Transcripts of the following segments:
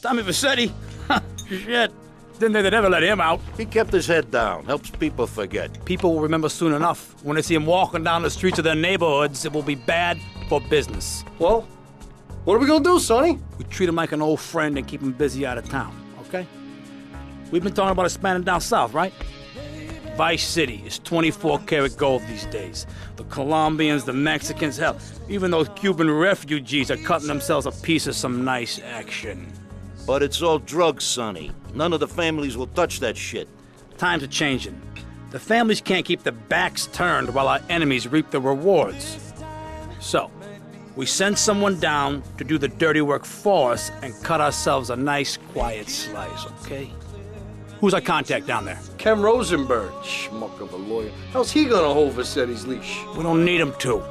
Tommy Vassetti? Shit. Didn't think they'd ever let him out. He kept his head down, helps people forget. People will remember soon enough. When they see him walking down the streets of their neighborhoods, it will be bad for business. Well, what are we gonna do, Sonny? We treat him like an old friend and keep him busy out of town, okay? We've been talking about expanding down south, right? Vice City is 24-karat gold these days. The Colombians, the Mexicans, hell, even those Cuban refugees are cutting themselves a piece of some nice action. But it's all drugs, Sonny. None of the families will touch that shit. Times are changing. The families can't keep their backs turned while our enemies reap the rewards. So, we send someone down to do the dirty work for us and cut ourselves a nice, quiet slice, okay? Who's our contact down there? Ken Rosenberg, schmuck of a lawyer. How's he gonna hold Vassetti's leash? We don't need him to.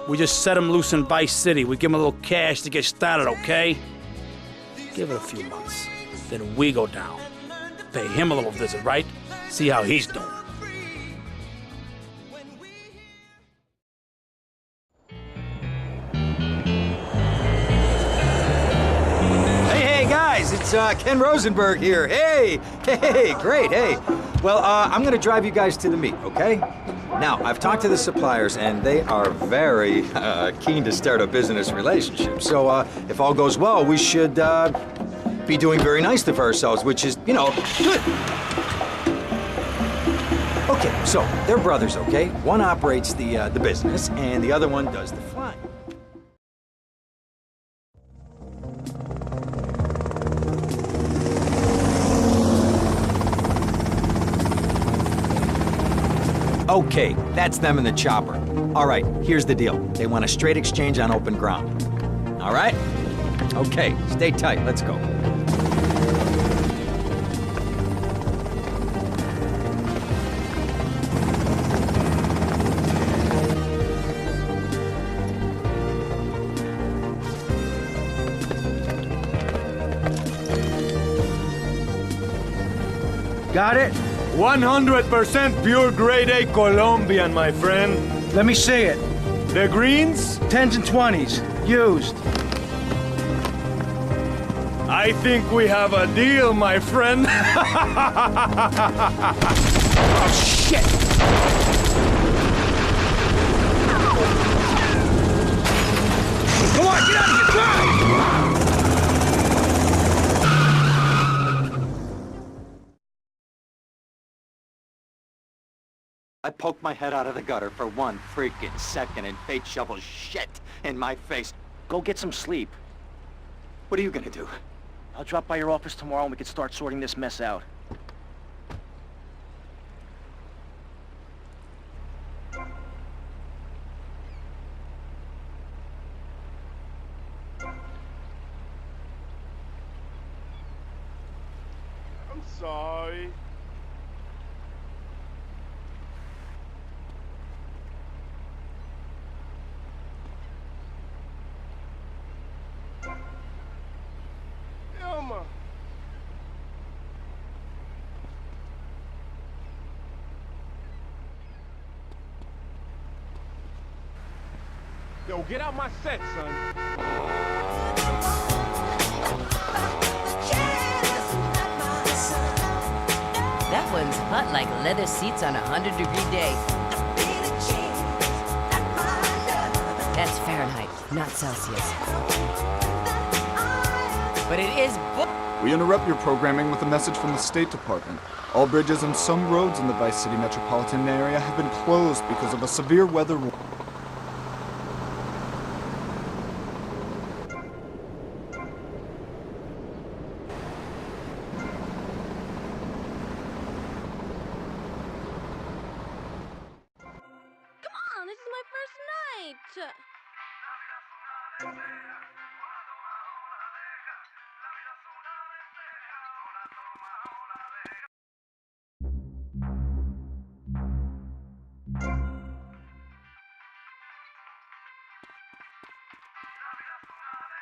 We just set him loose in Vice City. We give him a little cash to get started, okay? Give it a few months. Then we go down. Pay him a little visit, right? See how he's doing. Hey, guys, it's Ken Rosenberg here. Hey, great, hey. Well, I'm gonna drive you guys to the meet, okay? Now, I've talked to the suppliers, and they are very keen to start a business relationship. So, if all goes well, we should be doing very nicely for ourselves, which is, you know, good. Okay, so they're brothers, okay? One operates the business, and the other one does the flying. Okay, that's them in the chopper. All right, here's the deal. They want a straight exchange on open ground. All right? Okay, stay tight. Let's go. Got it? 100% pure grade A Colombian, my friend. Let me see it. The greens? 10s and 20s. Used. I think we have a deal, my friend. Oh, shit! Come on, get out of here! Drive! I poked my head out of the gutter for 1 freaking second and fate shovels shit in my face. Go get some sleep. What are you gonna do? I'll drop by your office tomorrow and we can start sorting this mess out. I'm sorry. Elma. Yo, get out my set, son. That one's hot like leather seats on a 100-degree day. That's Fahrenheit, not Celsius. But it is We interrupt your programming with a message from the State Department. All bridges and some roads in the Vice City metropolitan area have been closed because of a severe weather warning. This is my first night!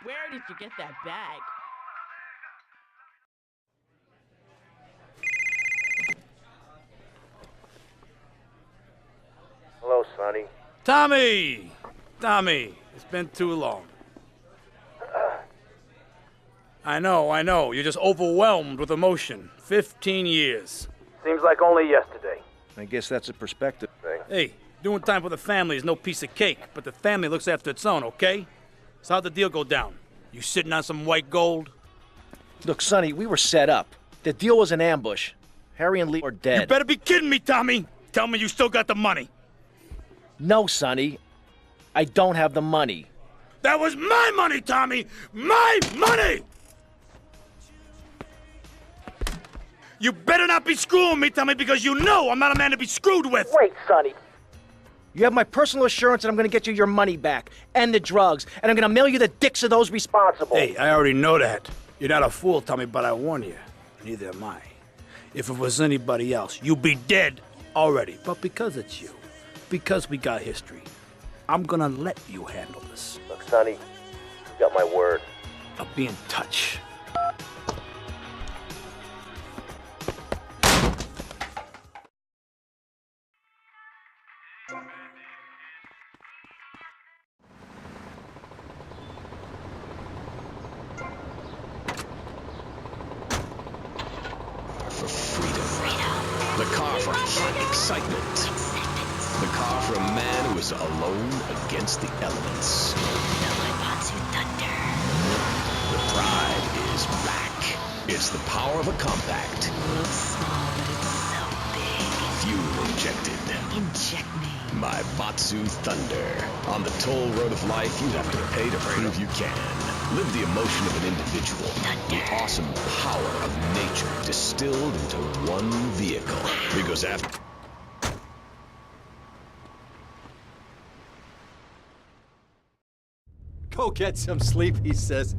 Where did you get that bag? Hello, Sonny. Tommy! Tommy, it's been too long. I know. You're just overwhelmed with emotion. 15 years. Seems like only yesterday. I guess that's a perspective thing. Hey, doing time for the family is no piece of cake, but the family looks after its own, okay? So how'd the deal go down? You sitting on some white gold? Look, Sonny, we were set up. The deal was an ambush. Harry and Lee are dead. You better be kidding me, Tommy! Tell me you still got the money. No, Sonny. I don't have the money. That was my money, Tommy! My money! You better not be screwing me, Tommy, because you know I'm not a man to be screwed with! Wait, Sonny. You have my personal assurance that I'm gonna get you your money back, and the drugs, and I'm gonna mail you the dicks of those responsible. Hey, I already know that. You're not a fool, Tommy, but I warn you. Neither am I. If it was anybody else, you'd be dead already. But because it's you, because we got history, I'm gonna let you handle this. Look, Sonny, you got my word. I'll be in touch. For freedom. The car for hot excitement. The car for a man who is alone against the elements. The pride is back. It's the power of a compact. Small, but it's so big. Fuel injected. Inject me. My Batsu Thunder. On the toll road of life, you have to pay to prove you can. Live the emotion of an individual. The awesome power of nature distilled into one vehicle. Because after... Go get some sleep, he says.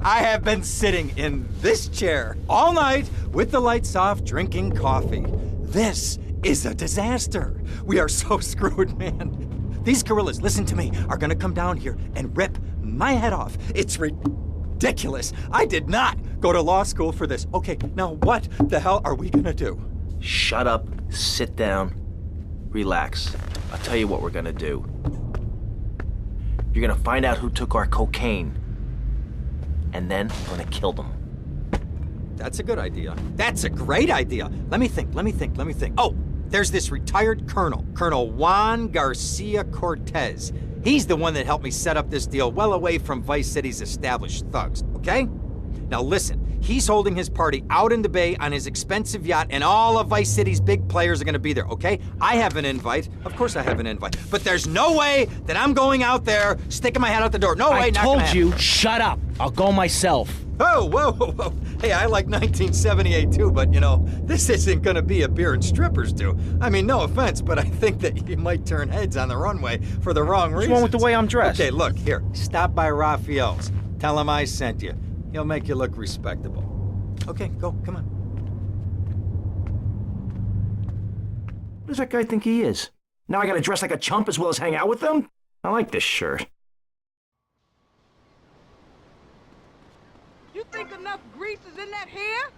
I have been sitting in this chair all night with the lights off, drinking coffee. This is a disaster. We are so screwed, man. These gorillas, listen to me, are gonna come down here and rip my head off. It's ridiculous. I did not go to law school for this. Okay, now what the hell are we gonna do? Shut up, sit down, relax. I'll tell you what we're gonna do. You're gonna find out who took our cocaine. And then we're gonna kill them. That's a good idea. That's a great idea. Let me think. Oh, there's this retired colonel, Colonel Juan Garcia Cortez. He's the one that helped me set up this deal well away from Vice City's established thugs, okay? Now listen, he's holding his party out in the bay on his expensive yacht, and all of Vice City's big players are gonna be there, okay? I have an invite. Of course I have an invite. But there's no way that I'm going out there, sticking my head out the door. No way, I not told gonna happen. you, shut up. I'll go myself. Oh, whoa. Hey, I like 1978 too, but you know, this isn't gonna be a beer and strippers do. I mean, no offense, but I think that you might turn heads on the runway for the wrong reasons. What's wrong with the way I'm dressed? Okay, look, here, stop by Raphael's. Tell him I sent you. He'll make you look respectable. Okay, go, come on. What does that guy think he is? Now I gotta dress like a chump as well as hang out with them? I like this shirt. You think enough grease is in that hair?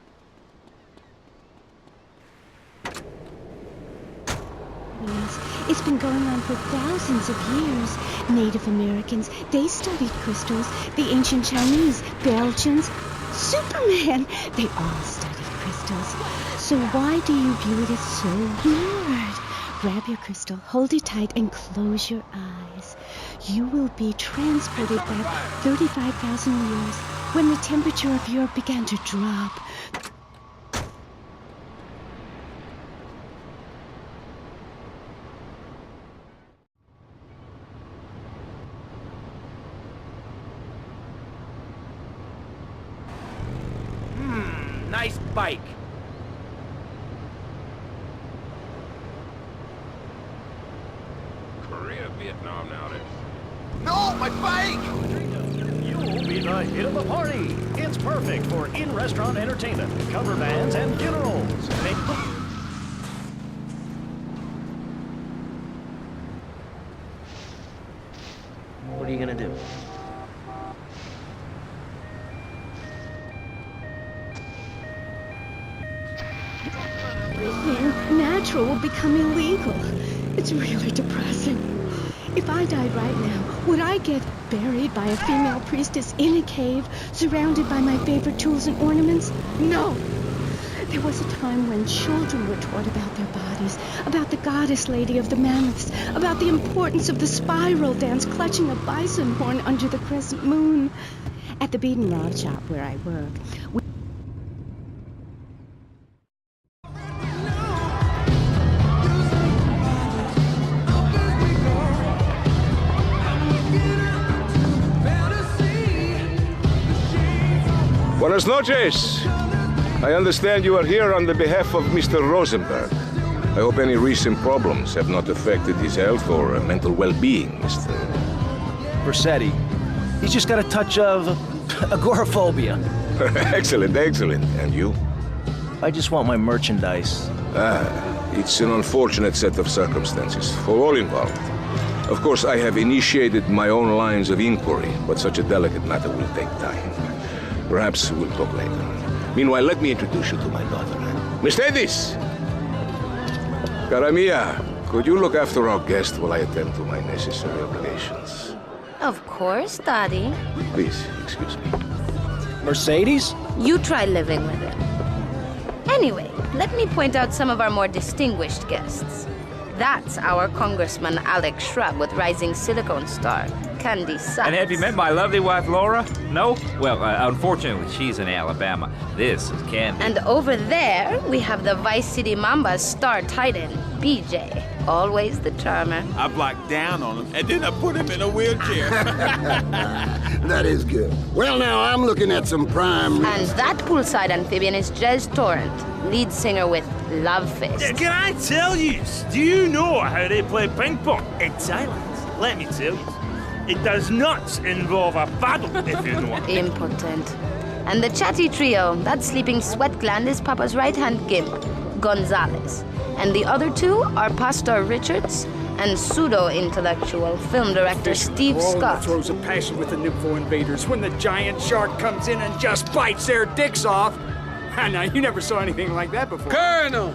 Yes, it's been going on for thousands of years. Native Americans, they studied crystals. The ancient Chinese, Belgians, Superman, they all studied crystals. So why do you view it as so weird? Grab your crystal, hold it tight, and close your eyes. You will be transported back 35,000 years when the temperature of Europe began to drop. Nice bike. Korea, Vietnam nowadays. No, my bike! You'll be the hit of the party. It's perfect for in-restaurant entertainment, cover bands, and funerals. What are you gonna do? Everything natural will become illegal. It's really depressing. If I died right now, would I get buried by a female priestess in a cave, surrounded by my favorite tools and ornaments? No. There was a time when children were taught about their bodies, about the goddess lady of the mammoths, about the importance of the spiral dance, clutching a bison horn under the crescent moon. At the beaten rod shop where I work, Buenas noches. I understand you are here on the behalf of Mr. Rosenberg. I hope any recent problems have not affected his health or mental well-being, Mr. Vercetti. He's just got a touch of agoraphobia. Excellent, excellent. And you? I just want my merchandise. It's an unfortunate set of circumstances for all involved. Of course, I have initiated my own lines of inquiry, but such a delicate matter will take time. Perhaps we'll talk later. Meanwhile, let me introduce you to my daughter. Miss Davis! Cara mia, could you look after our guest while I attend to my necessary obligations? Of course, Daddy. Please, excuse me. Mercedes? You try living with him. Anyway, let me point out some of our more distinguished guests. That's our Congressman Alex Shrub with rising silicone star, Candy Sachs. And have you met my lovely wife, Laura? No? Well, unfortunately, she's in Alabama. This is Candy. And over there, we have the Vice City Mamba's star titan, BJ. Always the charmer. I blocked down on him, and then I put him in a wheelchair. That is good. Well, now I'm looking at some prime... And that poolside amphibian is Jez Torrent, lead singer with Love Fist. Can I tell you? Do you know how they play ping pong? It's silent. Let me tell you. It does not involve a paddle, if you know what I mean. Impotent. And the chatty trio, that sleeping sweat gland is Papa's right-hand gimp, Gonzalez. And the other two are Pastor Richards and pseudo-intellectual film director Steve Scott. Throws a passion with the Nipvo invaders when the giant shark comes in and just bites their dicks off. Now, you never saw anything like that before. Colonel,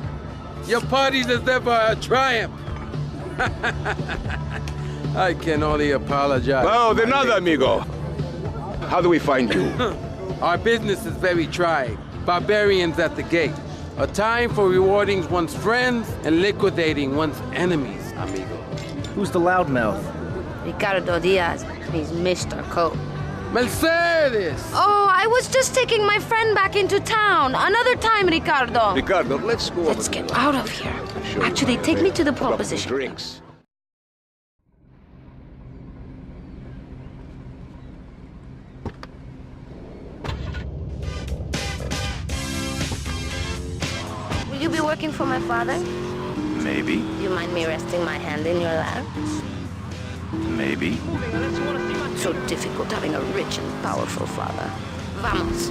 your party's as ever a triumph. I can only apologize. Oh, de nada, amigo. How do we find you? Our business is very trying. Barbarians at the gate. A time for rewarding one's friends and liquidating one's enemies, amigo. Who's the loudmouth? Ricardo Diaz. He's Mr. Cope. Mercedes! Oh, I was just taking my friend back into town. Another time, Ricardo. Ricardo, let's go. Let's get out of here. Actually, take me to the pole position. Drinks. Will you be working for my father? Maybe. Do you mind me resting my hand in your lap? Maybe. So difficult having a rich and powerful father. Vamos.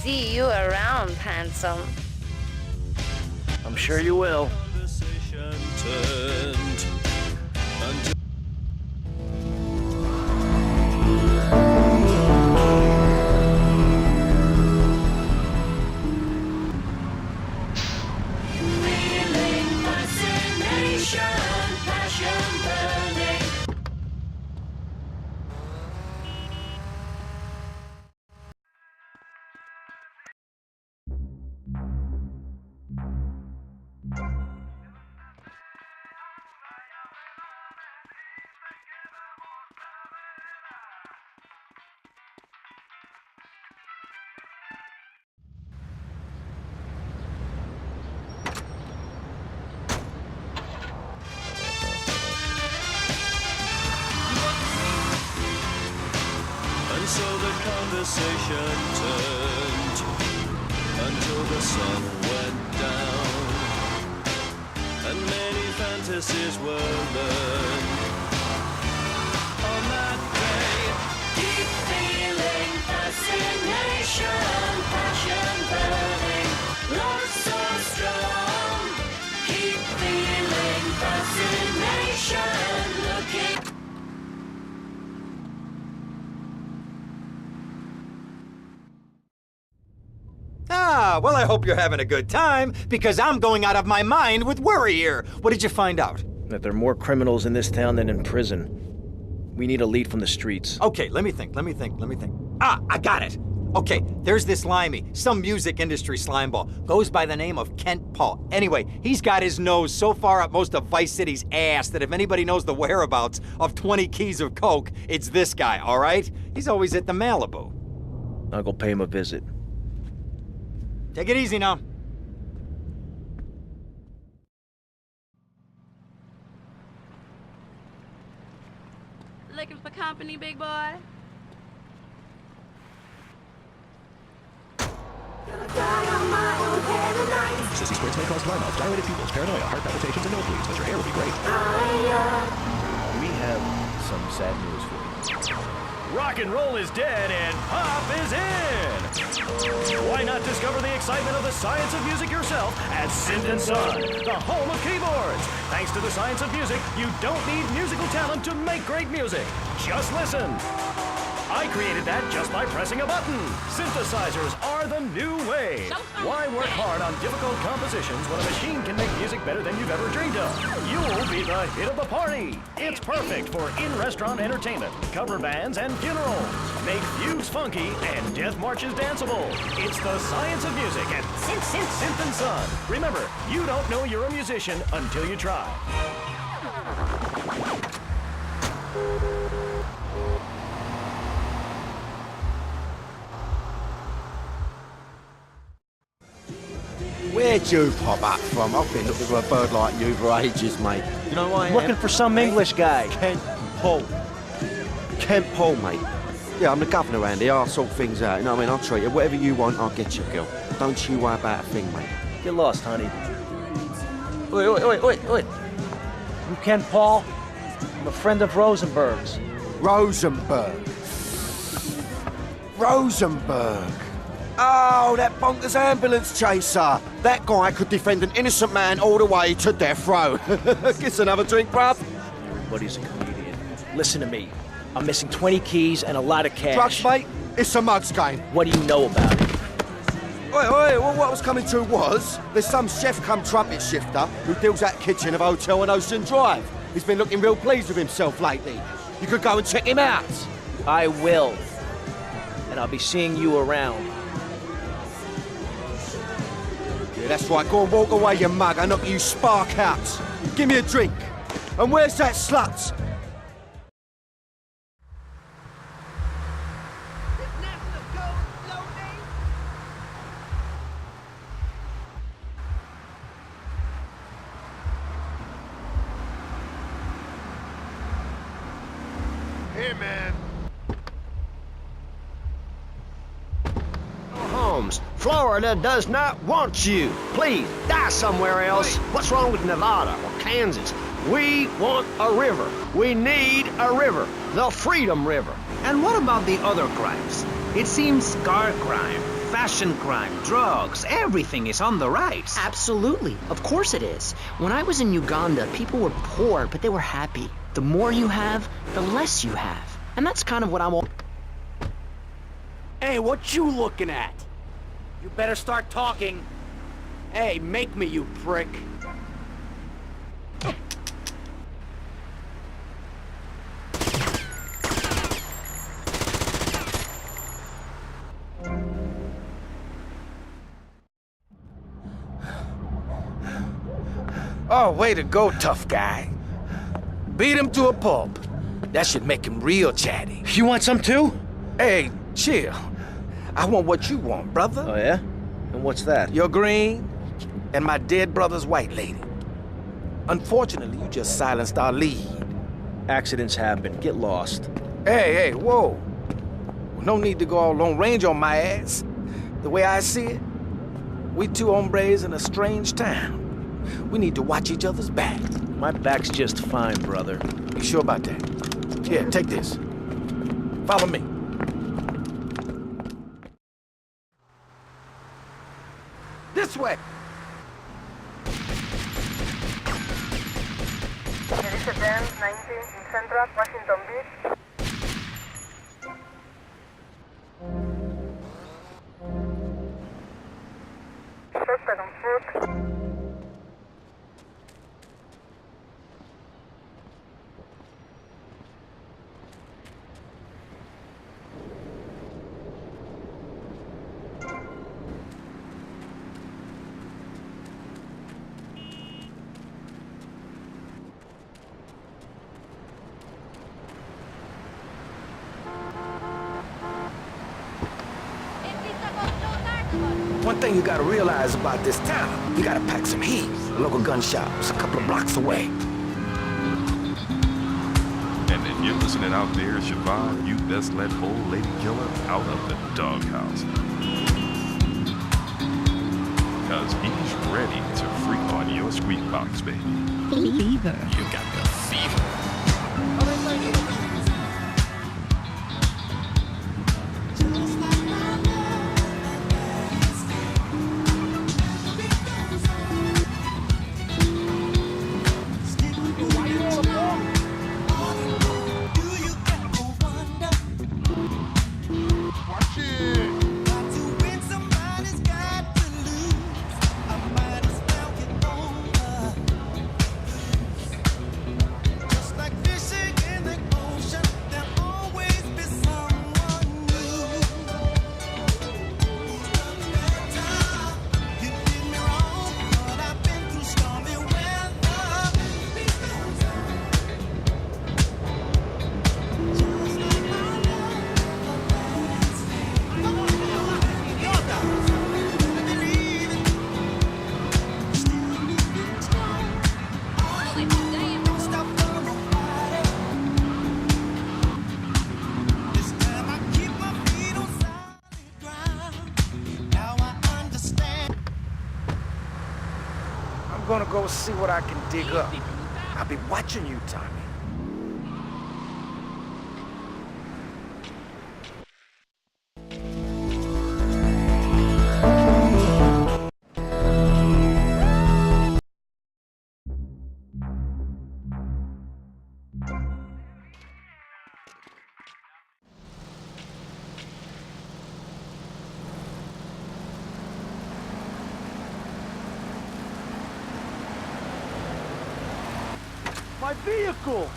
See you around, handsome. I'm sure you will. So the conversation turned until the sun went down, and many apprentices were learned. On that day, Keep feeling fascination, passion burning, love so strong. Keep feeling fascination, looking. Ah, well, I hope you're having a good time, because I'm going out of my mind with worry here. What did you find out? That there are more criminals in this town than in prison. We need a lead from the streets. Okay, let me think. Ah, I got it. Okay, there's this limey, some music industry slimeball. Goes by the name of Kent Paul. Anyway, he's got his nose so far up most of Vice City's ass that if anybody knows the whereabouts of 20 keys of coke, it's this guy, all right? He's always at the Malibu. I'll go pay him a visit. Take it easy now. Looking for company, big boy? Sissy squirts may cause dry mouth, dilated pupils, paranoia, heart palpitations, and nosebleeds, but your hair will be great. We have some sad news for you. rock and roll is dead and pop is in! Why not discover the excitement of the science of music yourself at Synth & Son, the home of keyboards? Thanks to the science of music, you don't need musical talent to make great music. Just listen. I created that just by pressing a button. Synthesizers are the new wave. Why work hard on difficult compositions when a machine can make music better than you've ever dreamed of? You'll be the hit of the party. It's perfect for in-restaurant entertainment, cover bands, and funerals. Make fugues funky and death marches danceable. It's the science of music at Synth & Son. Remember, you don't know you're a musician until you try. Where'd you pop up from? I've been looking for a bird like you for ages, mate. You know why? I'm looking for some English guy. Kent Paul. Kent Paul, mate. Yeah, I'm the governor around here. I'll sort things out. You know what I mean? I'll treat you. Whatever you want, I'll get you, girl. Don't you worry about a thing, mate. Get lost, honey. Wait. You Ken Paul? I'm a friend of Rosenberg's. Rosenberg. Oh, that bonkers ambulance chaser. That guy could defend an innocent man all the way to death row. Get another drink, bruv. Everybody's a comedian. Listen to me. I'm missing 20 keys and a lot of cash. Drugs, mate? It's a mug's game. What do you know about it? Well, what I was coming to was, there's some chef come trumpet shifter who deals at kitchen of a hotel on Ocean Drive. He's been looking real pleased with himself lately. You could go and check him out. I will. And I'll be seeing you around. Yeah, that's right. Go and walk away, you mug. I knock you spark out. Give me a drink. And where's that slut? Here, man. Holmes, Florida does not want you. Please, die somewhere else. What's wrong with Nevada or Kansas? We want a river. We need a river. The Freedom River. And what about the other crimes? It seems car crime, fashion crime, drugs, everything is on the rise. Absolutely. Of course it is. When I was in Uganda, people were poor, but they were happy. The more you have, the less you have. And that's kind of what I'm all... Hey, what you looking at? You better start talking. Hey, make me, you prick. Oh, way to go, tough guy. Beat him to a pulp. That should make him real chatty. You want some too? Hey, chill. I want what you want, brother. Oh, yeah? And what's that? Your green and my dead brother's white lady. Unfortunately, you just silenced our lead. Accidents happen. Get lost. Hey, whoa. No need to go all Lone Ranger on my ass. The way I see it, we two hombres in a strange town. We need to watch each other's back. My back's just fine, brother. You sure about that? Here, take this. Follow me. This way! Mercedes-Benz 19 in Central Washington Beach. Suspect on foot. One thing you gotta realize about this town, you gotta pack some heat. The local gun shop's a couple of blocks away. And if you're listening out there, Siobhan, you best let old lady killer out of the doghouse. Cause he's ready to freak on your squeak box, baby. Fever. You got the fever. I'm gonna go see what I can dig up. I'll be watching you, Tommy. My vehicle!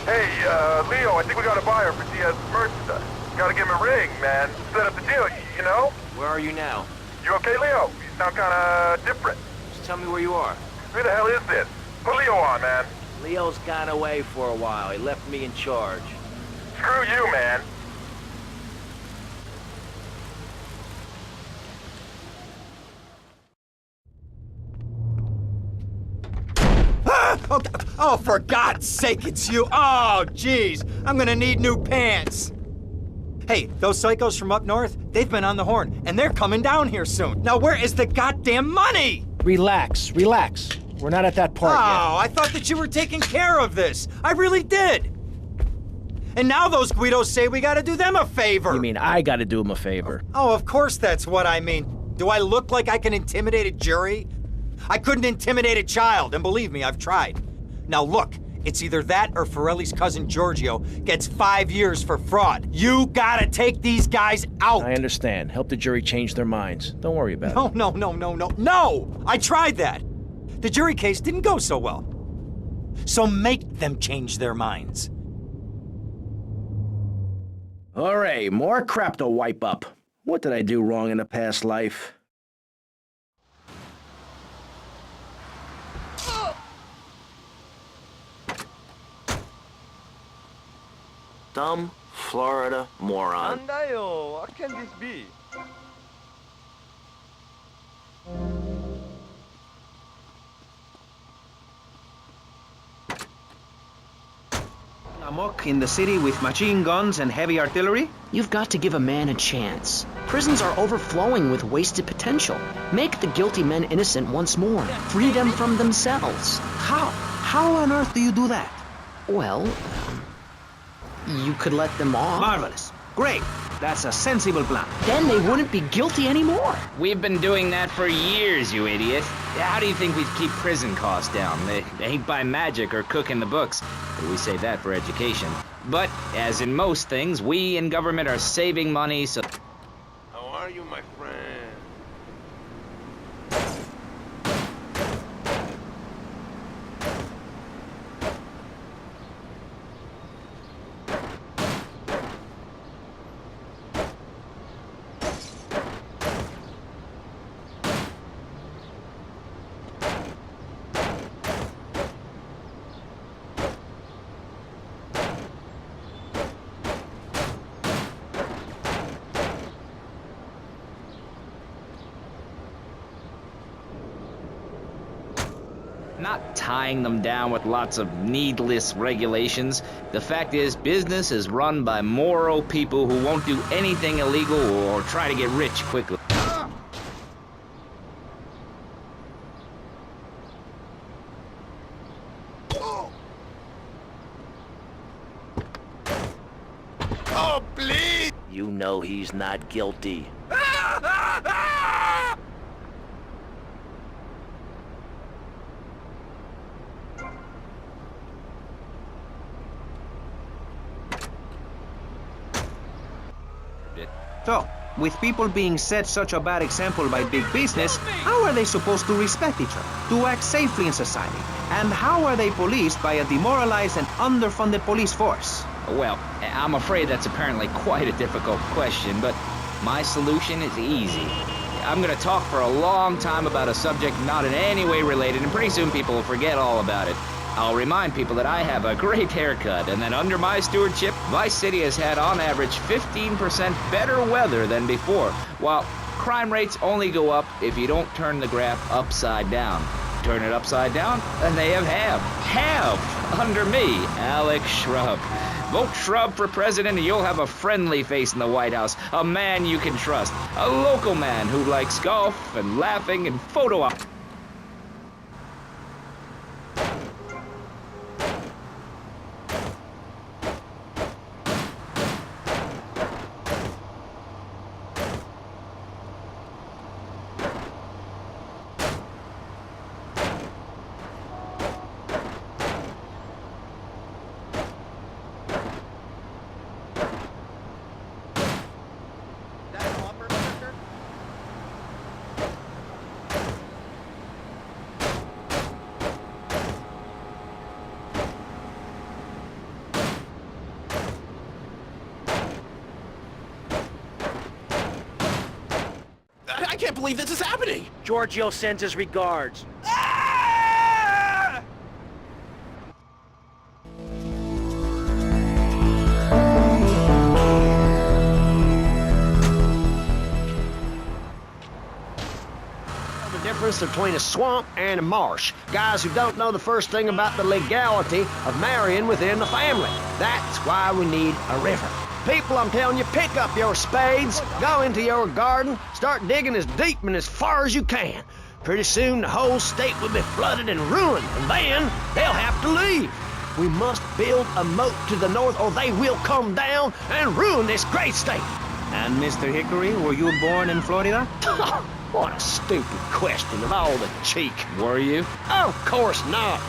Hey, Leo, I think we got a buyer for Diaz's merchandise. Gotta give him a ring, man. Set up the deal, you know? Where are you now? You okay, Leo? You sound kinda different. Just tell me where you are. Who the hell is this? Put Leo on, man. Leo's gone away for a while. He left me in charge. Screw you, man. Oh, for God's sake, it's you. Oh, jeez. I'm gonna need new pants. Hey, those psychos from up north, they've been on the horn, and they're coming down here soon. Now, where is the goddamn money? Relax, relax. We're not at that part yet. Oh, I thought that you were taking care of this. I really did. And now those Guidos say we gotta do them a favor. You mean I gotta do him a favor? Oh, of course that's what I mean. Do I look like I can intimidate a jury? I couldn't intimidate a child, and believe me, I've tried. Now look, it's either that or Forelli's cousin Giorgio gets 5 years for fraud. You gotta take these guys out. I understand. Help the jury change their minds. Don't worry about it. No! I tried that. The jury case didn't go so well. So make them change their minds. All right, more crap to wipe up. What did I do wrong in a past life? Dumb Florida moron. Andayo, what can this be? Amok in the city with machine guns and heavy artillery? You've got to give a man a chance. Prisons are overflowing with wasted potential. Make the guilty men innocent once more. Free them from themselves. How? How on earth do you do that? Well, you could let them off. Marvelous. Great. That's a sensible plan. Then they wouldn't be guilty anymore. We've been doing that for years, you idiot. How do you think we keep prison costs down? They ain't by magic or cooking the books. We say that for education. But, as in most things, we in government are saving money, so... How are you, my friend? Not tying them down with lots of needless regulations. The fact is, business is run by moral people who won't do anything illegal or try to get rich quickly. Oh, please! You know he's not guilty. So, with people being set such a bad example by big business, how are they supposed to respect each other, to act safely in society? And how are they policed by a demoralized and underfunded police force? Well, I'm afraid that's apparently quite a difficult question, but my solution is easy. I'm gonna talk for a long time about a subject not in any way related, and pretty soon people will forget all about it. I'll remind people that I have a great haircut, and that under my stewardship, my city has had on average 15% better weather than before, while crime rates only go up if you don't turn the graph upside down. Turn it upside down, and they have halved under me, Alex Shrub. Vote Shrub for president and you'll have a friendly face in the White House, a man you can trust, a local man who likes golf and laughing and photo op. I can't believe this is happening! Giorgio sends his regards. The difference between a swamp and a marsh. Guys who don't know the first thing about the legality of marrying within the family. That's why we need a river. People, I'm telling you, pick up your spades, go into your garden, start digging as deep and as far as you can. Pretty soon the whole state will be flooded and ruined, and then they'll have to leave. We must build a moat to the north or they will come down and ruin this great state. And Mr. Hickory, were you born in Florida? What a stupid question of all the cheek. Were you? Of course not.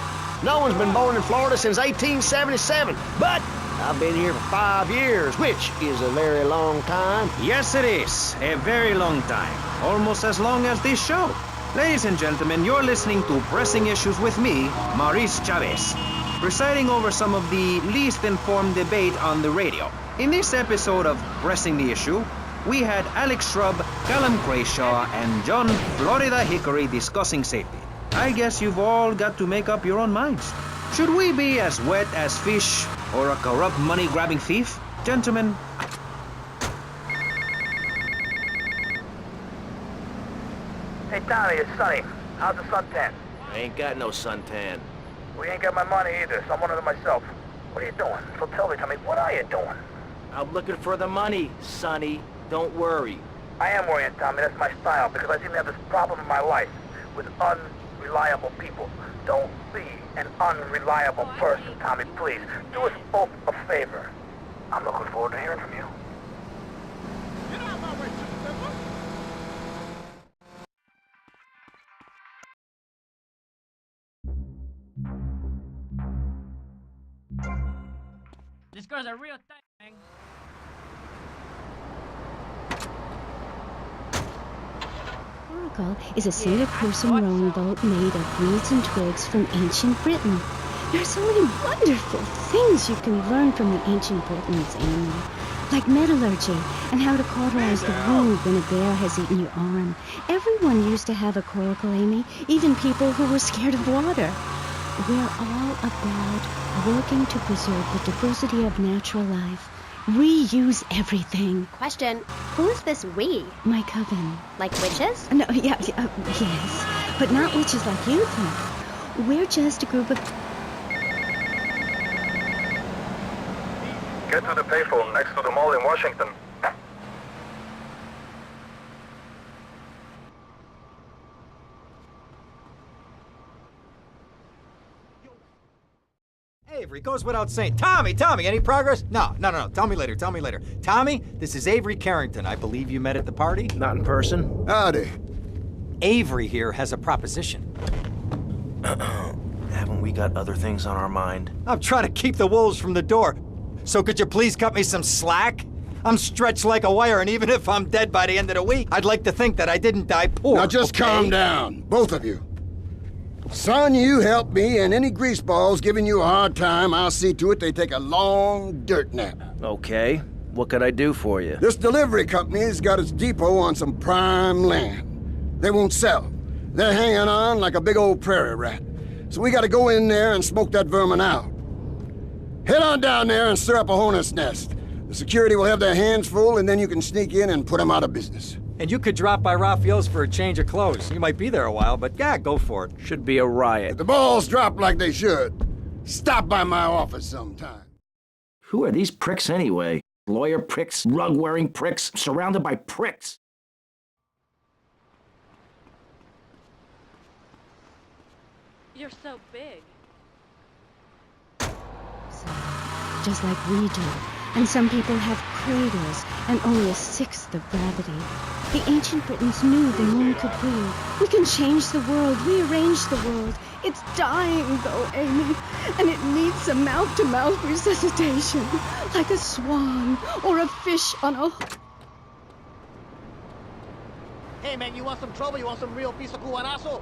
No one's been born in Florida since 1877, but I've been here for 5 years, which is a very long time. Yes, it is. A very long time. Almost as long as this show. Ladies and gentlemen, you're listening to Pressing Issues with me, Maurice Chavez, presiding over some of the least informed debate on the radio. In this episode of Pressing the Issue, we had Alex Shrub, Callum Crayshaw, and John Florida Hickory discussing safety. I guess you've all got to make up your own minds. Should we be as wet as fish or a corrupt money-grabbing thief? Gentlemen, Hey, Tommy, it's Sonny. How's the suntan? I ain't got no suntan. We ain't got my money either, so I'm wanting it myself. What are you doing? So tell me, Tommy, what are you doing? I'm looking for the money, Sonny. Don't worry. I am worrying, Tommy. That's my style, because I seem to have this problem in my life with unreliable people. Don't be an unreliable person, Tommy, please. Do us both a favor. I'm looking forward to hearing from you. This girl's a real thing. Coracle is a single-person rowing boat made of reeds and twigs from ancient Britain. There are so many wonderful things you can learn from the ancient Britons, Amy. Like metallurgy and how to cauterize the wound when a bear has eaten your arm. Everyone used to have a coracle, Amy, even people who were scared of water. We're all about working to preserve the diversity of natural life. Reuse everything. Question, who is this we? My coven. Like witches? No, yes, but not witches like you think. We're just a group of... Get to the payphone next to the mall in Washington. Avery, goes without saying. Tommy, any progress? No. Tell me later. Tommy, this is Avery Carrington. I believe you met at the party? Not in person. Howdy. Avery here has a proposition. Haven't we got other things on our mind? I'm trying to keep the wolves from the door. So could you please cut me some slack? I'm stretched like a wire, and even if I'm dead by the end of the week, I'd like to think that I didn't die poor. Now just calm down, both of you. Son, you help me, and any greaseballs giving you a hard time, I'll see to it they take a long dirt nap. Okay. What can I do for you? This delivery company's got its depot on some prime land. They won't sell. They're hanging on like a big old prairie rat. So we gotta go in there and smoke that vermin out. Head on down there and stir up a hornet's nest. The security will have their hands full, and then you can sneak in and put them out of business. And you could drop by Raphael's for a change of clothes. You might be there a while, but yeah, go for it. Should be a riot. If the balls drop like they should, stop by my office sometime. Who are these pricks anyway? Lawyer pricks, rug-wearing pricks, surrounded by pricks. You're so big. Just like we do. And some people have craters and only a sixth of gravity. The ancient Britons knew the moon could breathe. We can change the world, rearrange the world. It's dying, though, Amy, and it needs some mouth-to-mouth resuscitation, like a swan or a fish on a hook. Hey, man, you want some trouble? You want some real piece of cubanazo?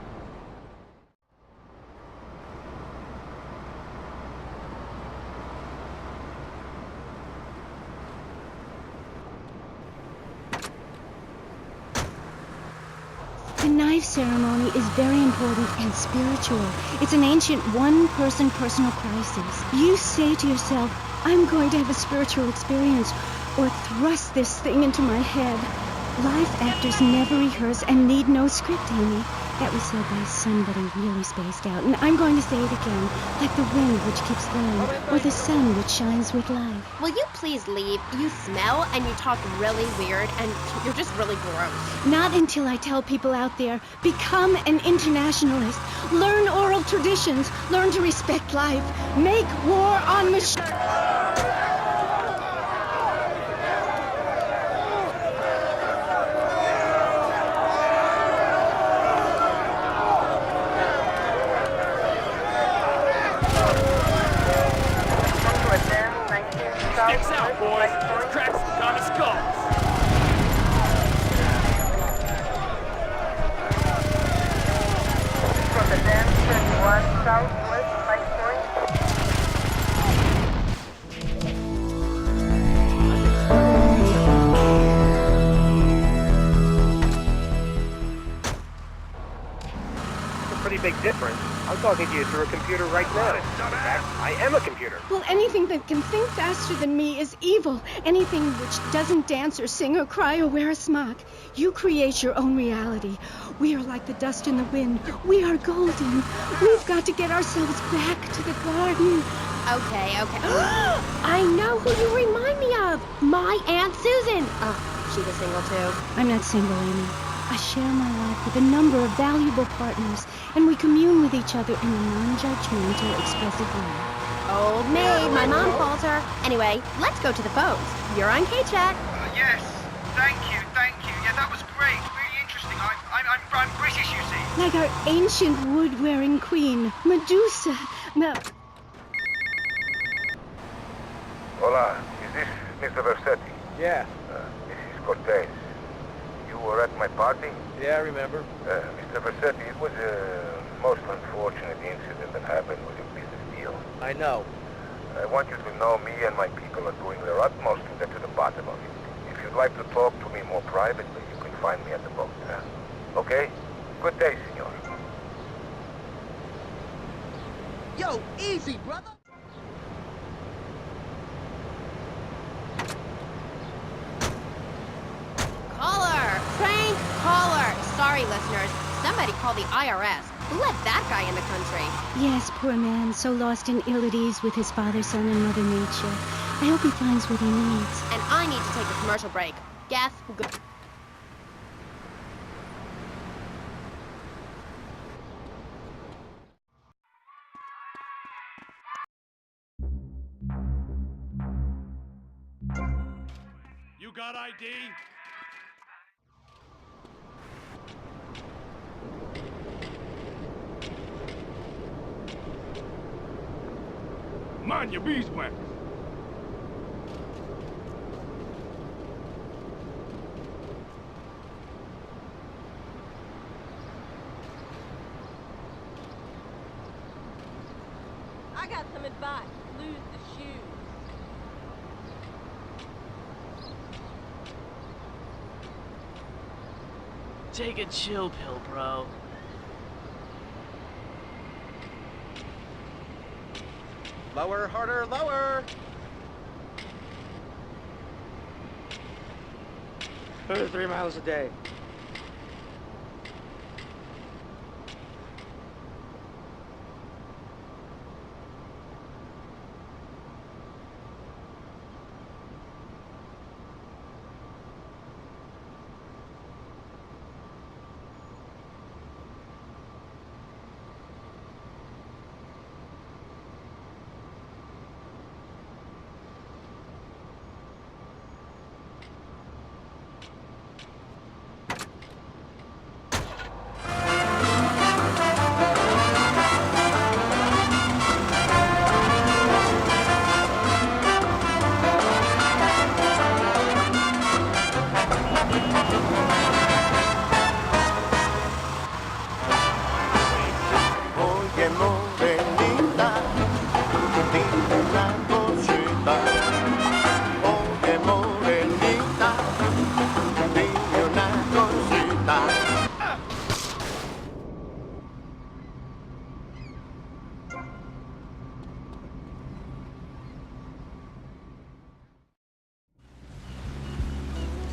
The knife ceremony is very important and spiritual. It's an ancient one-person personal crisis. You say to yourself, I'm going to have a spiritual experience, or thrust this thing into my head. Live actors never rehearse and need no script, Amy. That was said by somebody really spaced out, and I'm going to say it again, like the wind which keeps blowing, or the sun which shines with life. Will you please leave? You smell and you talk really weird and you're just really gross. Not until I tell people out there, become an internationalist. Learn oral traditions. Learn to respect life. Make war on machines. Sticks out, boys. Cracks on the skulls. big difference. I'm talking to you through a computer right now. In fact, I am a computer. Well, anything that can think faster than me is evil. Anything which doesn't dance or sing or cry or wear a smock. You create your own reality. We are like the dust in the wind. We are golden. We've got to get ourselves back to the garden. Okay. I know who you remind me of. My Aunt Susan. Oh, she's a single too. I'm not single, Amy. I share my life with a number of valuable partners, and we commune with each other in a non-judgmental, expressive way. Old maid, my mom calls her. Anyway, let's go to the phones. You're on K-Chat. Yes, thank you. Yeah, that was great. Really interesting. I'm British, you see. Like our ancient wood-wearing queen, Medusa. Hola, is this Mr. Versetti? Yeah. This is Cortez. You were at my party? Yeah, I remember. Mr. Versetti, it was a most unfortunate incident that happened with your business deal. I know. I want you to know me and my people are doing their utmost to get to the bottom of it. If you'd like to talk to me more privately, you can find me at the boat, huh? Okay? Good day, senor. Yo, easy, brother. Caller! Prank caller! Sorry, listeners. Somebody call the IRS. Who let that guy in the country? Yes, poor man, so lost in ill at ease with his father, son, and Mother Nature. I hope he finds what he needs. And I need to take a commercial break. Guess who go- You got ID? Mind your beeswax. I got some advice. Lose the shoes. Take a chill pill, bro. Lower, harder, lower. 3 miles a day.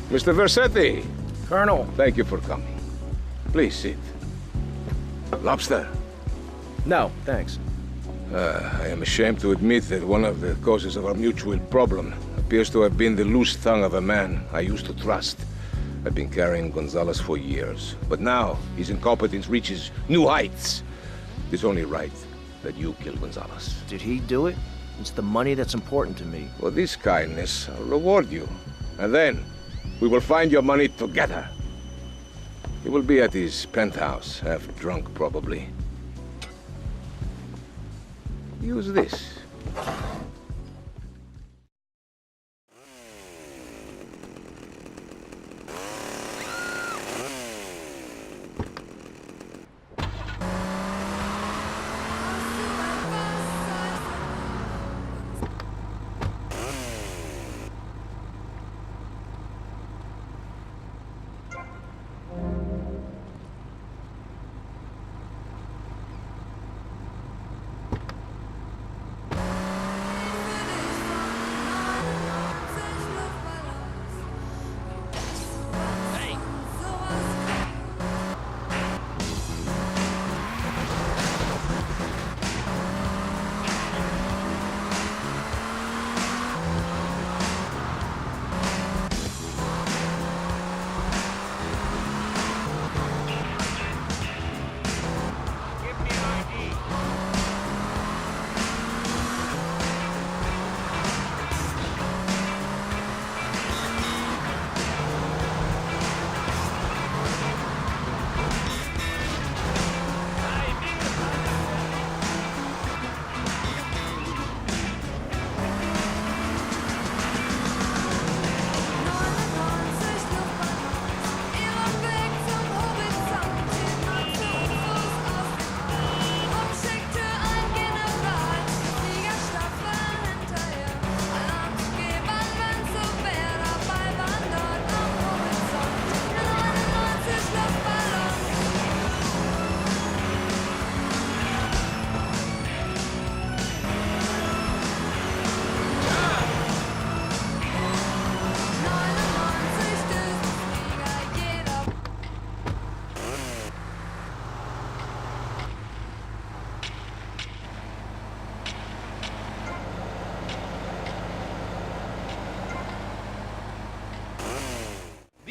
Mr. Versetti. Colonel. Thank you for coming. Please sit. Lobster? No, thanks. I am ashamed to admit that one of the causes of our mutual problem appears to have been the loose tongue of a man I used to trust. I've been carrying Gonzalez for years, but now his incompetence reaches new heights. It's only right that you kill Gonzalez. Did he do it? It's the money that's important to me. For this kindness, I'll reward you. And then, we will find your money together. He will be at his penthouse, half drunk probably. Use this.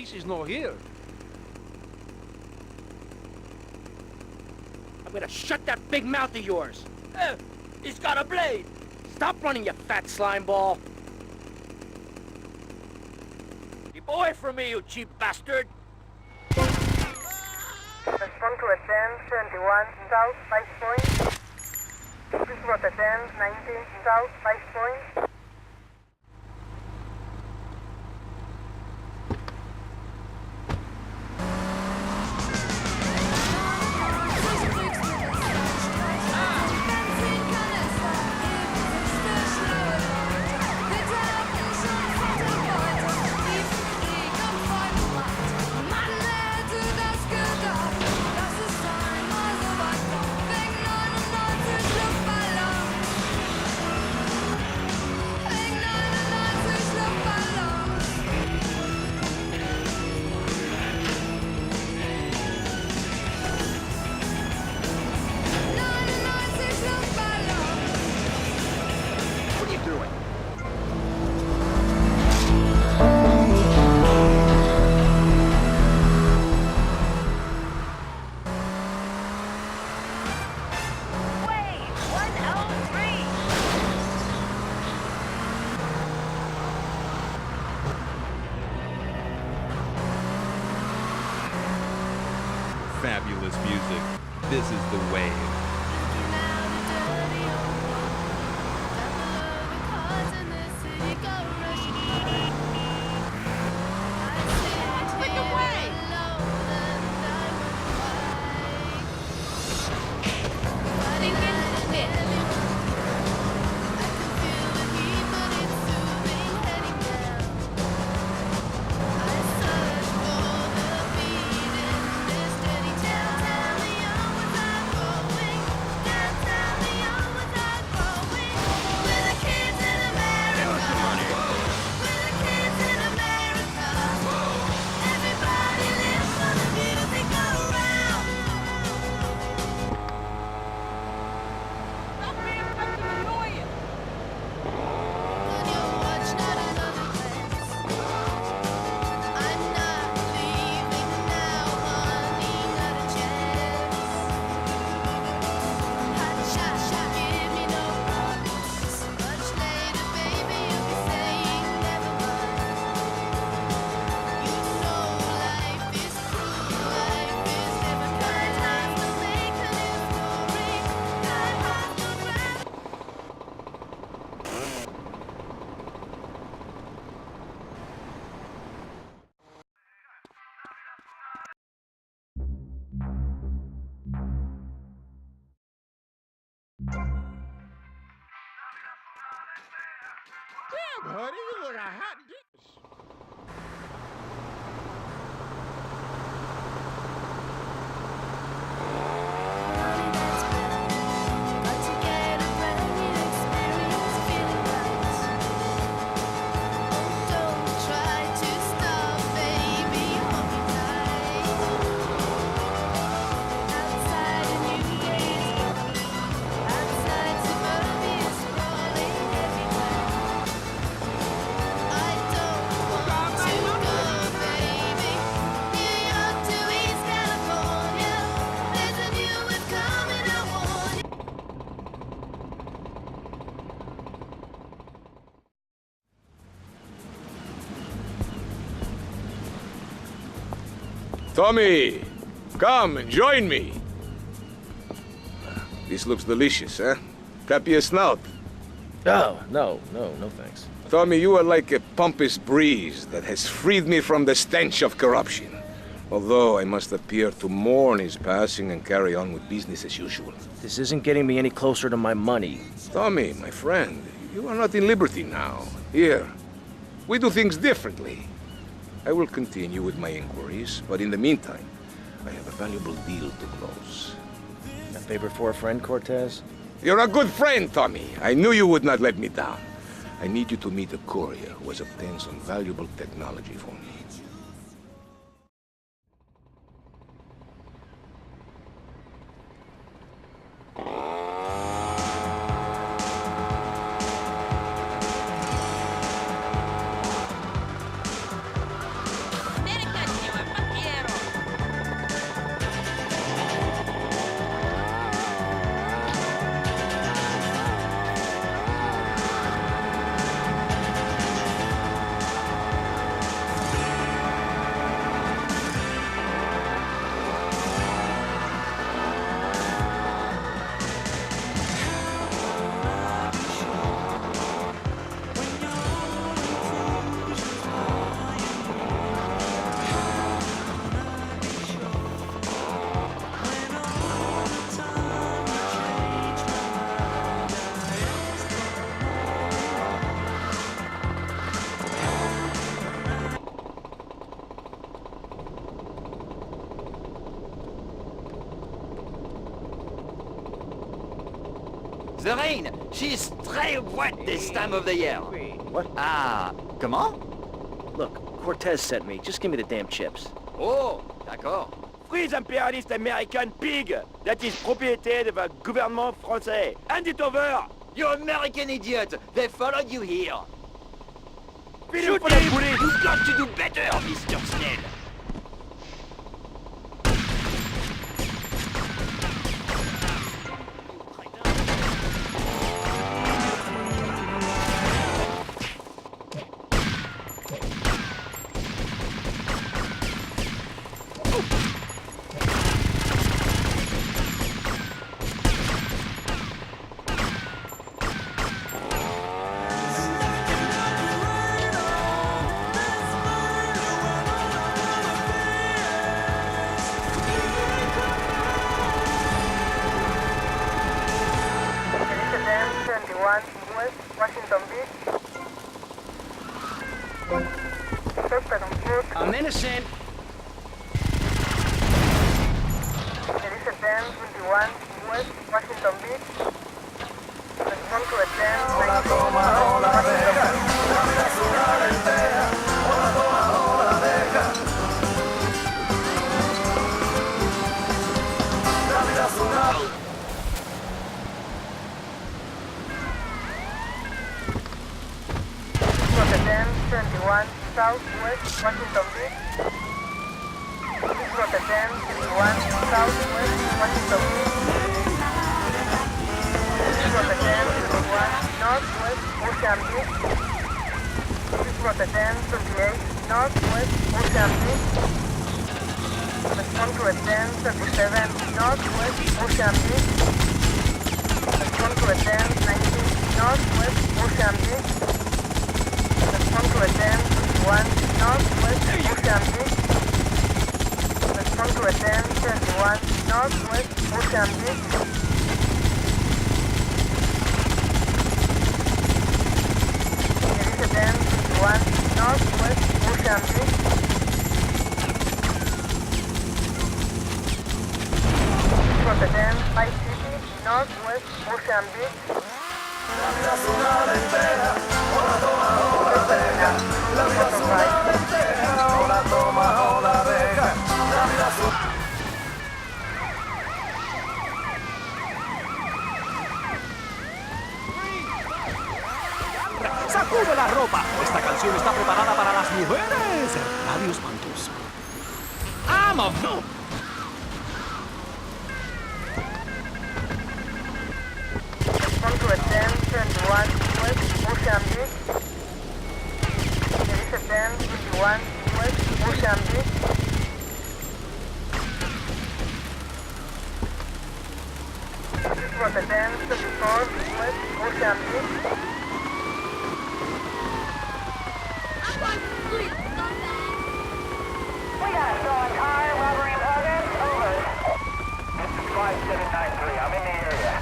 police is not here. I'm gonna shut that big mouth of yours. He's got a blade. Stop running, you fat slime ball. Keep away from me, you cheap bastard. Respond to attend 71 South 5 Point. Please report attend 19 South 5 Point. Fabulous music. This is the wave. Damn, honey, you look a hot dish. Tommy, come and join me. This looks delicious, huh? Tap your snout. Oh, no thanks. Tommy, you are like a pompous breeze that has freed me from the stench of corruption. Although I must appear to mourn his passing and carry on with business as usual. This isn't getting me any closer to my money. Tommy, my friend, you are not in liberty now. Here, we do things differently. I will continue with my inquiries, but in the meantime, I have a valuable deal to close. A favor for a friend, Cortez? You're a good friend, Tommy. I knew you would not let me down. I need you to meet a courier who has obtained some valuable technology for me. The rain. She's très wet this time of the year. What? Ah, comment? Look, Cortez sent me. Just give me the damn chips. Oh, d'accord. Free the imperialist American pig that is propriété of the gouvernement français. Hand it over! You American idiot! They followed you here. Shoot him! You've got to do better, Mr. Snell. Washington Beach. I'm innocent. There is a 1021 West Washington Beach. Respond to a 1019 Washington Southwest Washington Beach. This is Rotterdam 31 Southwest Washington Beach. This is Rotterdam 31 Northwest Ocean Beach. This is Rotterdam 28 Northwest Ocean Beach. Respond to a 1037 Northwest Ocean Beach. Respond to a 1019 Northwest Ocean Beach. Respond to a 1021 Northwest Ocean Beach. Respond to a 1031 Northwest Ocean Beach. There is a 1031 Northwest Ocean Beach. Rotterdam, Vice City, Northwest Ocean Beach. La vida es una lentera, hola toma, hola deja. La vida es una lentera, hola toma, hola deja. La vida es una... ¡Sacude la ropa! Esta canción está preparada para las mujeres. Radio espantoso. ¡Ama! ¡No! Respond to a 1021 West Ocean Beach. There is a 1021 West Ocean Beach. This is Rotterdam 34 West Ocean Beach. We got a stolen car, robbery in progress, over. This is 5793, I'm in the area.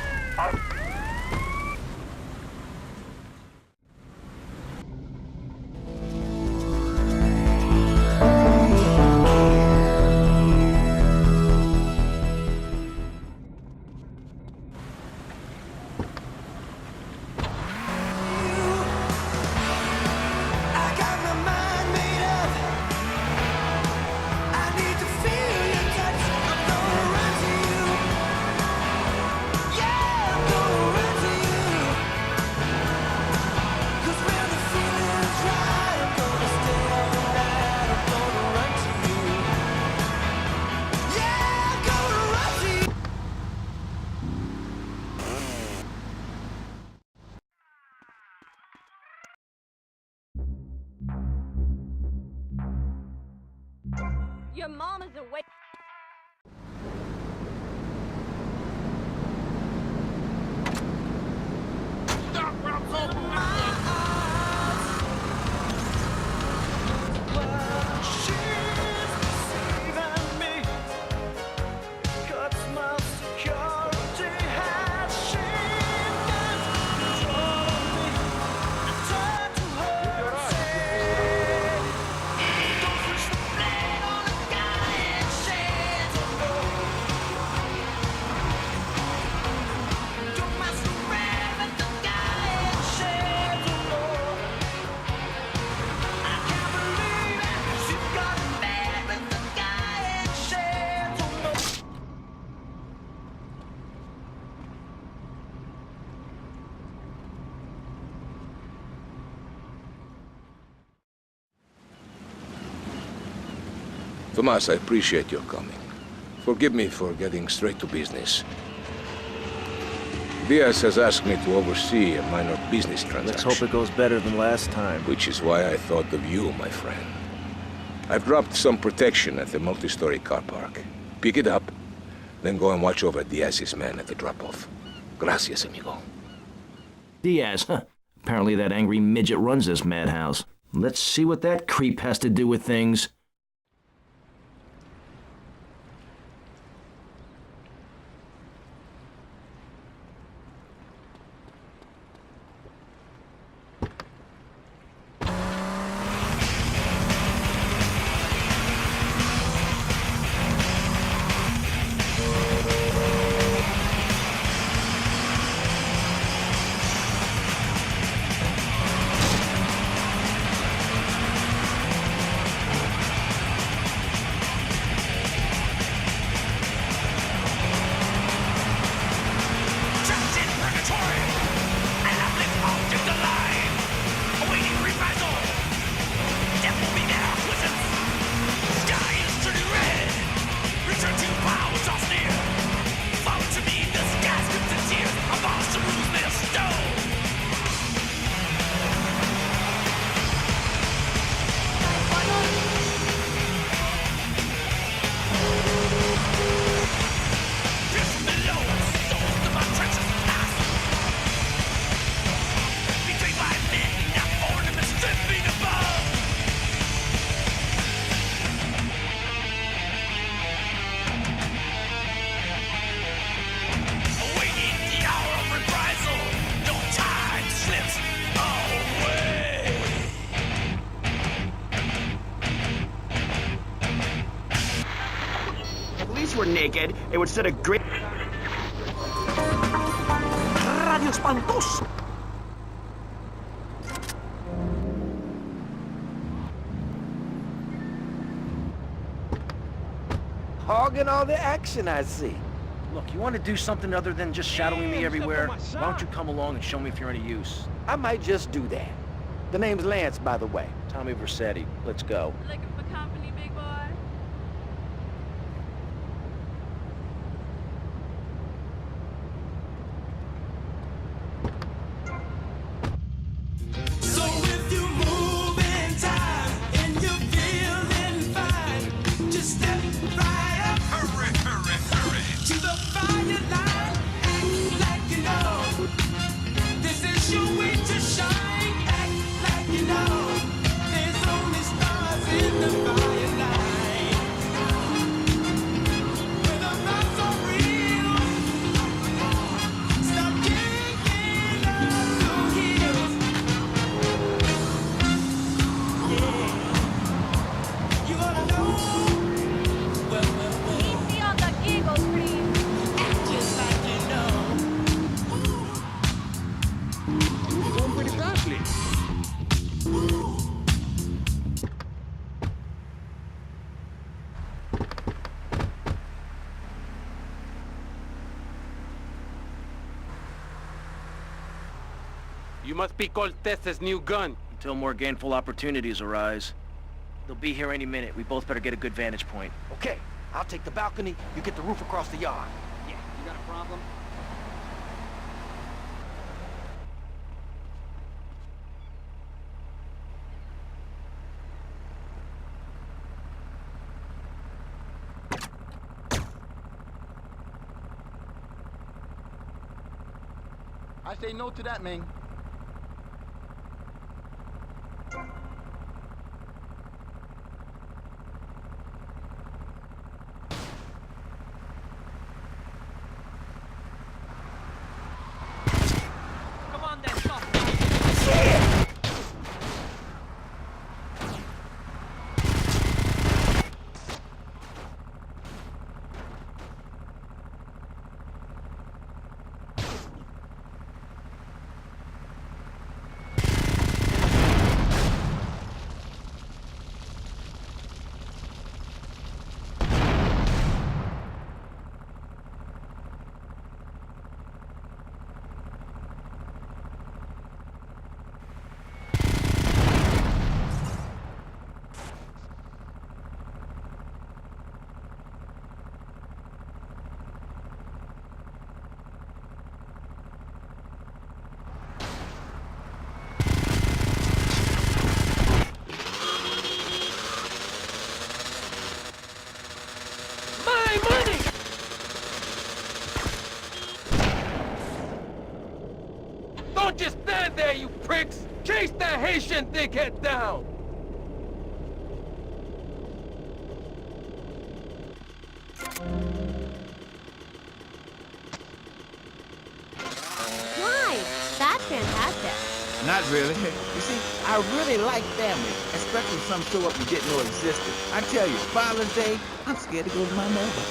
Your mom is awake. Shame. Tomas, I appreciate your coming. Forgive me for getting straight to business. Diaz has asked me to oversee a minor business transaction. Let's hope it goes better than last time. Which is why I thought of you, my friend. I've dropped some protection at the multi-story car park. Pick it up, then go and watch over Diaz's men at the drop-off. Gracias, amigo. Diaz, huh? Apparently that angry midget runs this madhouse. Let's see what that creep has to do with things. Were naked, it would set a great Radio Espantoso. Hogging all the action, I see. Look, you want to do something other than just shadowing me everywhere? Why don't you come along and show me if you're any use? I might just do that. The name's Lance, by the way. Tommy Vercetti. Let's go. Looking for company, big boy? You must be Cortez's new gun. Until more gainful opportunities arise. They'll be here any minute. We both better get a good vantage point. Okay, I'll take the balcony, you get the roof across the yard. Yeah, you got a problem? I say no to that, man. Come on then, stop. Don't just stand there, you pricks! Chase that Haitian dickhead down! Why? That's fantastic. Not really. You see, I really like family, especially some show up you didn't know existed. I tell you, Father's Day, I'm scared to go to my mother.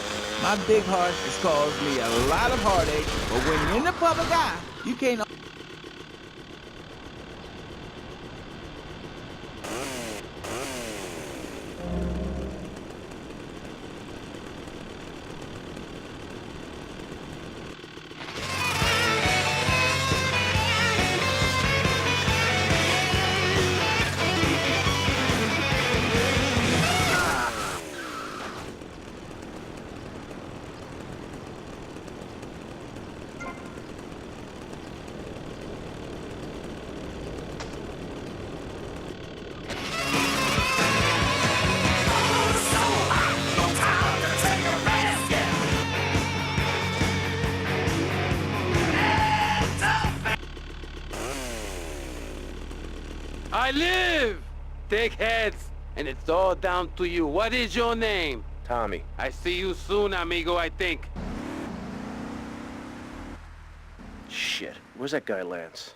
My big heart has caused me a lot of heartache, but when you're in the public eye, you can't... I live! Dickheads! And it's all down to you. What is your name? Tommy. I see you soon, amigo, I think. Shit, where's that guy Lance?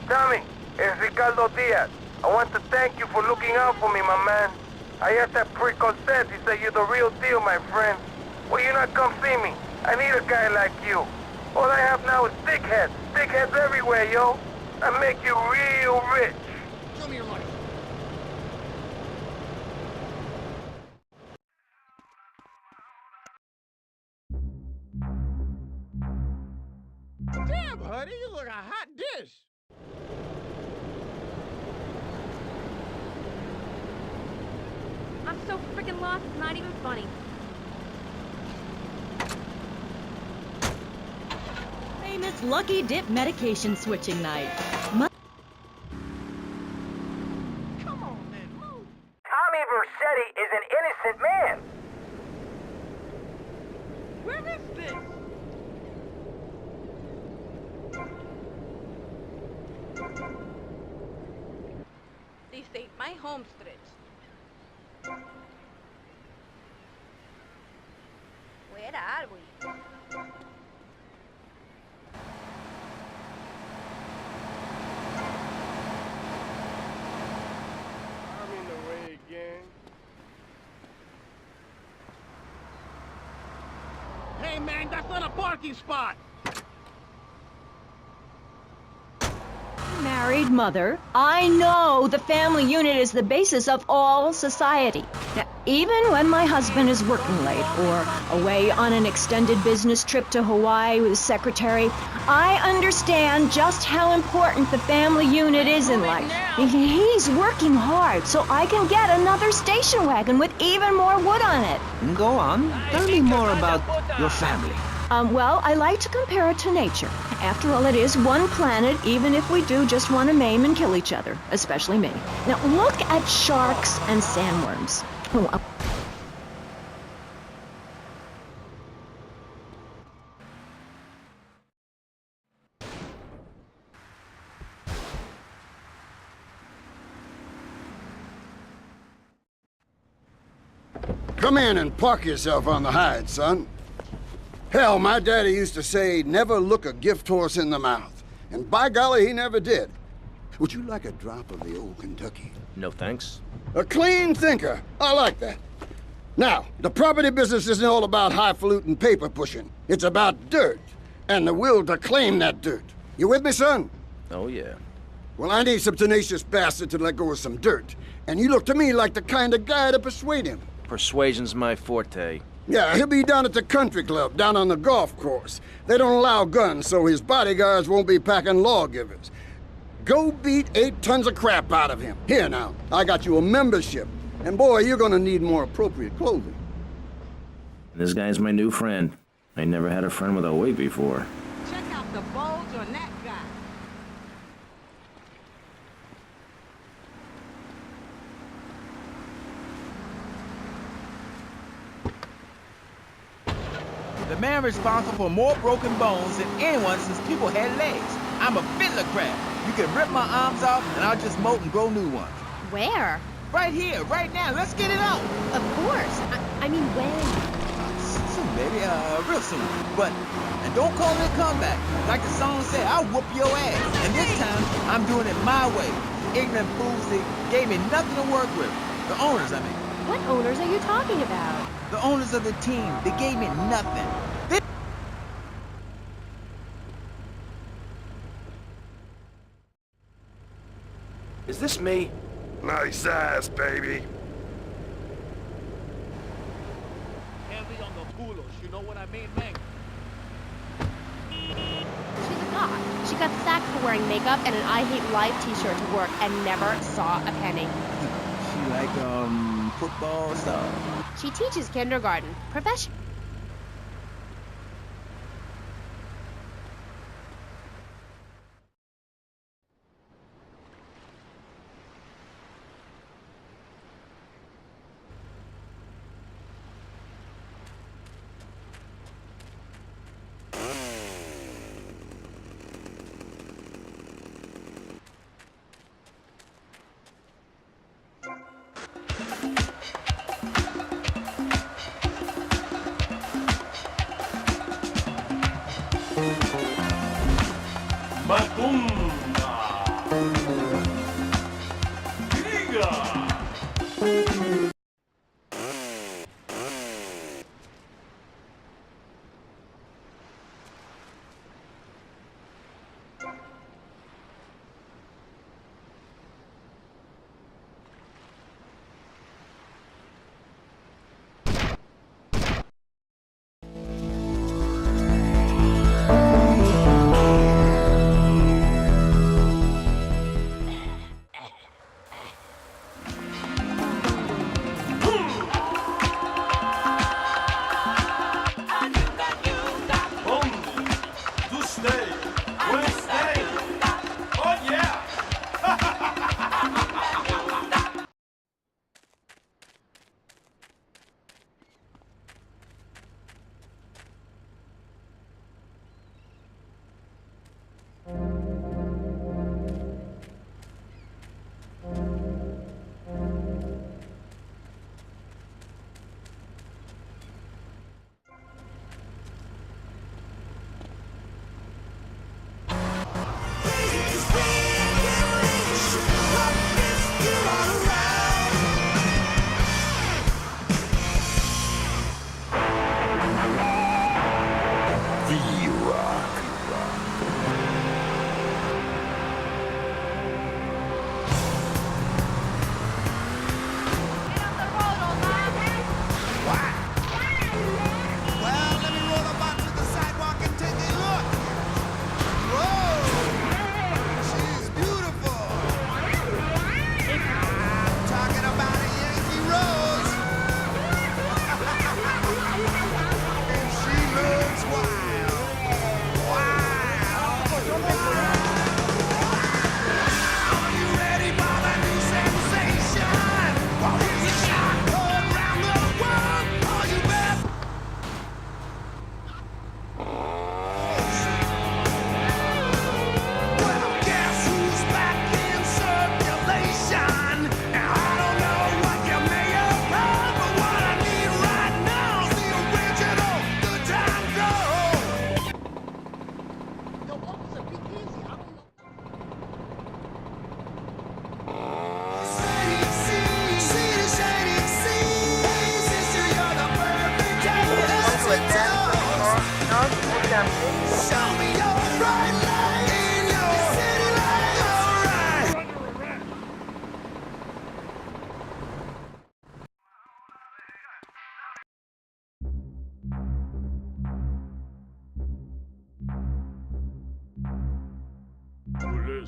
Tommy, it's Ricardo Diaz. I want to thank you for looking out for me, my man. I asked that prick Cosette. He said you're the real deal, my friend. Will you not come see me? I need a guy like you. All I have now is dickheads. Dickheads everywhere, yo. I make you real rich. Show me your money. Damn, honey, you look a hot dish. I'm so freaking lost, it's not even funny. Famous Lucky Dip medication switching night. Tommy Vercetti is an innocent man. Where is this? This ain't my home stretch. Where are we? I'm in the way again. Hey, man, that's not a parking spot. Married mother, I know the family unit is the basis of all society. Now, even when my husband is working late or away on an extended business trip to Hawaii with his secretary, I understand just how important the family unit is in life. He's working hard so I can get another station wagon with even more wood on it. Go on. Tell me more about your family. Well, I like to compare it to nature. After all, it is one planet, even if we do just want to maim and kill each other, especially me. Now, look at sharks and sandworms. Come in and park yourself on the hide, son. Hell, my daddy used to say, never look a gift horse in the mouth. And by golly, he never did. Would you like a drop of the old Kentucky? No thanks. A clean thinker. I like that. Now, the property business isn't all about highfalutin paper pushing. It's about dirt, and the will to claim that dirt. You with me, son? Oh, yeah. Well, I need some tenacious bastard to let go of some dirt. And you look to me like the kind of guy to persuade him. Persuasion's my forte. Yeah, he'll be down at the country club, down on the golf course. They don't allow guns, so his bodyguards won't be packing lawgivers. Go beat 8 tons of crap out of him. Here now, I got you a membership. And boy, you're gonna need more appropriate clothing. This guy's my new friend. I never had a friend with a wig before. Check out the bulge on that guy. The man responsible for more broken bones than anyone since people had legs. I'm a fiddler crab. You can rip my arms off and I'll just molt and grow new ones. Where? Right here, right now. Let's get it out. Of course. I mean, when? Soon, baby. Real soon. But, and don't call it a comeback. Like the song said, I'll whoop your ass. And this time, I'm doing it my way. Ignorant fools, they gave me nothing to work with. The owners, I mean. What owners are you talking about? The owners of the team. They gave me nothing. Is this me? Nice ass, baby. Heavy on the bulos, you know what I mean, man? She's a goth. She got sacked for wearing makeup and an I Hate Life t-shirt to work and never saw a penny. She like, football stuff. She teaches kindergarten. Profession.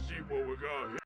see what we got